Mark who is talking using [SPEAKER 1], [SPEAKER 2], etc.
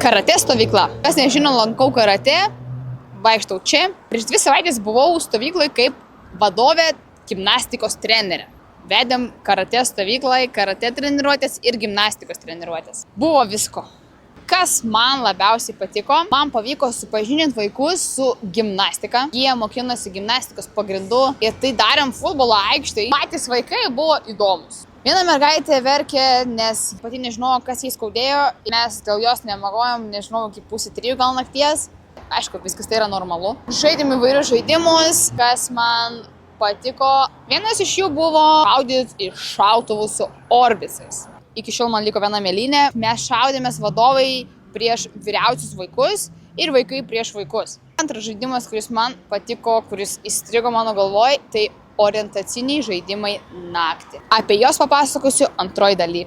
[SPEAKER 1] Karate stovykla. Kas nežino, lankau karate, vaikštau čia. Prieš 2 savaitės buvau stovyklai kaip vadovė gimnastikos trenerė. Vedėm karate stovyklai, karate treniruotės ir gimnastikos treniruotės. Buvo visko. Kas man labiausiai patiko, man pavyko supažindinti vaikus su gimnastika. Jie mokinasi gimnastikos pagrindų ir tai darėm futbolo aikštėje. Patys vaikai buvo įdomus. Viena mergaitė verkė, nes pati nežinojau, kas jai skaudėjo. Mes dėl jos nemagojom, nežinau, iki 2:30 gal nakties. Aišku, viskas tai yra normalu. Žaidėm įvairius žaidimus, kas man patiko. Vienas iš jų buvo šaudyti iš šautuvų su orbisais. Iki šiol man liko viena mėlynė. Mes šaudėmės vadovai prieš vyriausius vaikus ir vaikai prieš vaikus. Antras žaidimas, kuris man patiko, kuris įstrigo mano galvoj, tai orientaciniai žaidimai naktį. Apie juos papasakosiu antroj daly.